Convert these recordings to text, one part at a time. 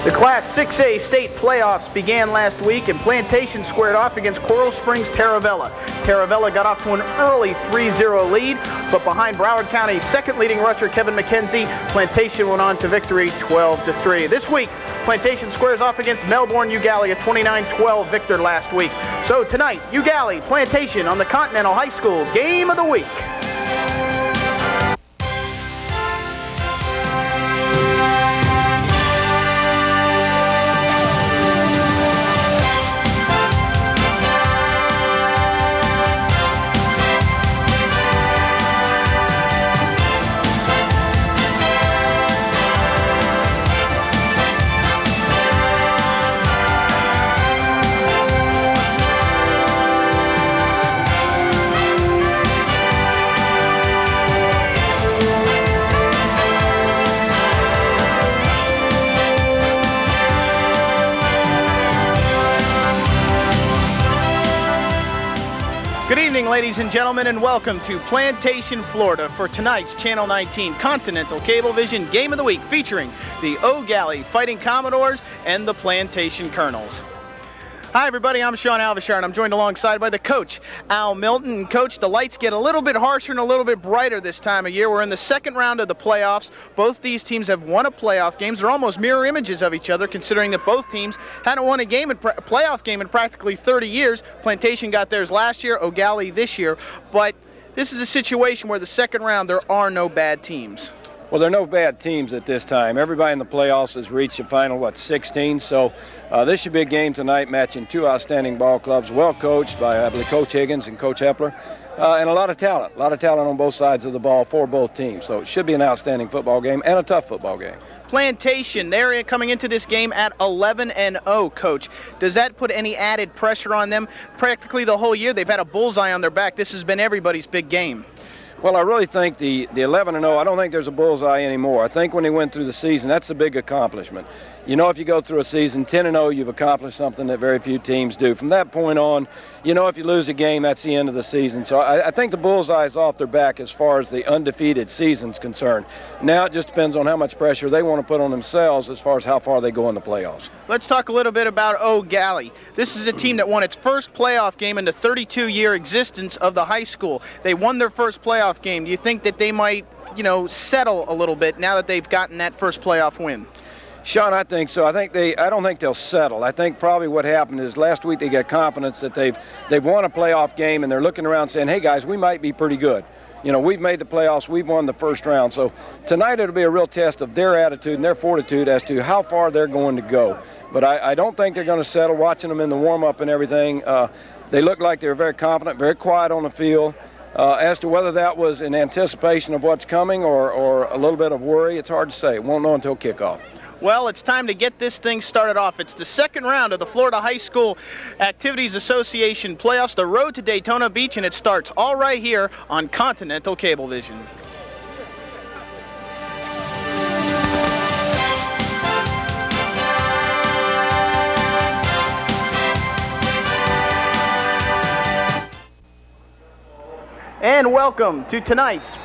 The Class 6A state playoffs began last week, and Plantation squared off against Coral Springs Taravella. Taravella got off to an early 3-0 lead, but behind Broward County's second leading rusher, Kevin McKenzie, Plantation went on to victory 12-3. This week, Plantation squares off against Melbourne Gallie, a 29-12 victor last week. So tonight, Gallie, Plantation on the Continental High School Game of the Week. Good evening, ladies and gentlemen, and welcome to Plantation, Florida for tonight's Channel 19 Continental Cablevision Game of the Week featuring the Gallie Fighting Commodores and the Plantation Colonels. Hi everybody, I'm Sean Alvishar and I'm joined alongside by the coach, Al Milton. And Coach, the lights get a little bit harsher and a little bit brighter this time of year. We're in the second round of the playoffs. Both these teams have won a playoff games. They're almost mirror images of each other, considering that both teams hadn't won a playoff game in practically 30 years. Plantation got theirs last year, Gallie this year. But this is a situation where the second round there are no bad teams. Well, there are no bad teams at this time. Everybody in the playoffs has reached the final, 16? So this should be a game tonight matching two outstanding ball clubs, well coached by, I believe, Coach Higgins and Coach Hepler, and a lot of talent on both sides of the ball for both teams. So it should be an outstanding football game and a tough football game. Plantation, they're coming into this game at 11-0, Coach. Does that put any added pressure on them? Practically the whole year, they've had a bullseye on their back. This has been everybody's big game. Well, I really think the 11-0, I don't think there's a bullseye anymore. I think when they went through the season, that's a big accomplishment. You know, if you go through a season 10-0, you've accomplished something that very few teams do. From that point on, you know, if you lose a game, that's the end of the season. So I think the bullseye is off their back as far as the undefeated season's concerned. Now it just depends on how much pressure they want to put on themselves as far as how far they go in the playoffs. Let's talk a little bit about Gallie. This is a team that won its first playoff game in the 32-year existence of the high school. They won their first playoff game. Do you think that they might, settle a little bit now that they've gotten that first playoff win? Sean, I think so. I don't think they'll settle. I think probably what happened is last week they got confidence that they've won a playoff game and they're looking around saying, hey guys, we might be pretty good. You know, we've made the playoffs, we've won the first round. So tonight it'll be a real test of their attitude and their fortitude as to how far they're going to go. But I don't think they're going to settle. Watching them in the warm-up and everything, they look like they're very confident, very quiet on the field. As to whether that was in anticipation of what's coming or a little bit of worry, it's hard to say. Won't know until kickoff. Well, it's time to get this thing started off. It's the second round of the Florida High School Activities Association playoffs, the road to Daytona Beach, and it starts all right here on Continental Cablevision. And welcome to tonight's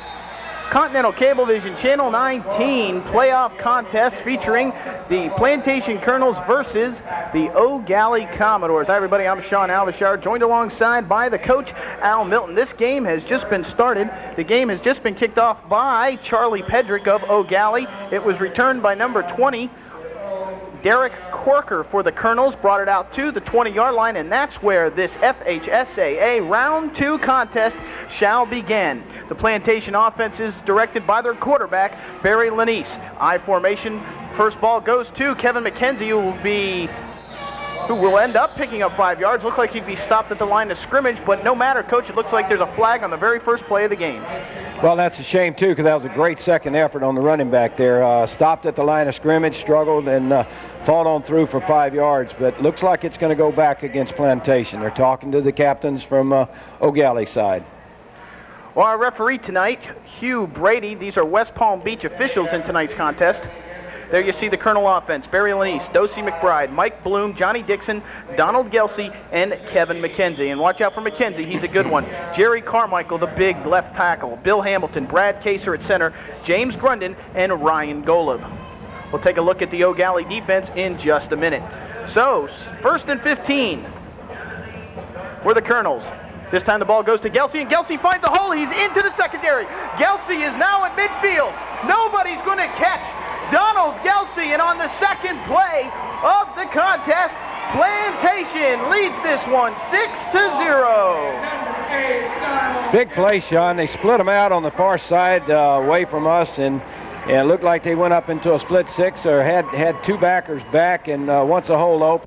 Continental Cablevision Channel 19 playoff contest featuring the Plantation Colonels versus the Gallie Commodores. Hi everybody, I'm Sean Alvishar, joined alongside by the coach, Al Milton. This game has just been started. The game has just been kicked off by Charlie Pedrick of Gallie. It was returned by number 20, Derek Corker for the Colonels, brought it out to the 20-yard line, and that's where this FHSAA Round 2 contest shall begin. The Plantation offense is directed by their quarterback, Barry Lanise. I formation, first ball goes to Kevin McKenzie, who will end up picking up 5 yards. Looked like he'd be stopped at the line of scrimmage, but no matter, Coach, it looks like there's a flag on the very first play of the game. Well, that's a shame, too, because that was a great second effort on the running back there. Stopped at the line of scrimmage, struggled, and fought on through for 5 yards. But looks like it's going to go back against Plantation. They're talking to the captains from Gallie side. Well, our referee tonight, Hugh Brady. These are West Palm Beach officials in tonight's contest. There you see the Colonel offense, Barry Lanise, Dosey McBride, Mike Bloom, Johnny Dixon, Donald Gelsey, and Kevin McKenzie. And watch out for McKenzie, he's a good one. Jerry Carmichael, the big left tackle, Bill Hamilton, Brad Kaser at center, James Grundon, and Ryan Golub. We'll take a look at the Gallie defense in just a minute. So, 1st and 15 for the Colonels. This time the ball goes to Gallie, and Gallie finds a hole. He's into the secondary. Gallie is now at midfield. Nobody's going to catch Donald Gallie, and on the second play of the contest, Plantation leads this one 6-0. Big play, Sean. They split them out on the far side away from us, and it looked like they went up into a split six or had two backers back, and once a hole open.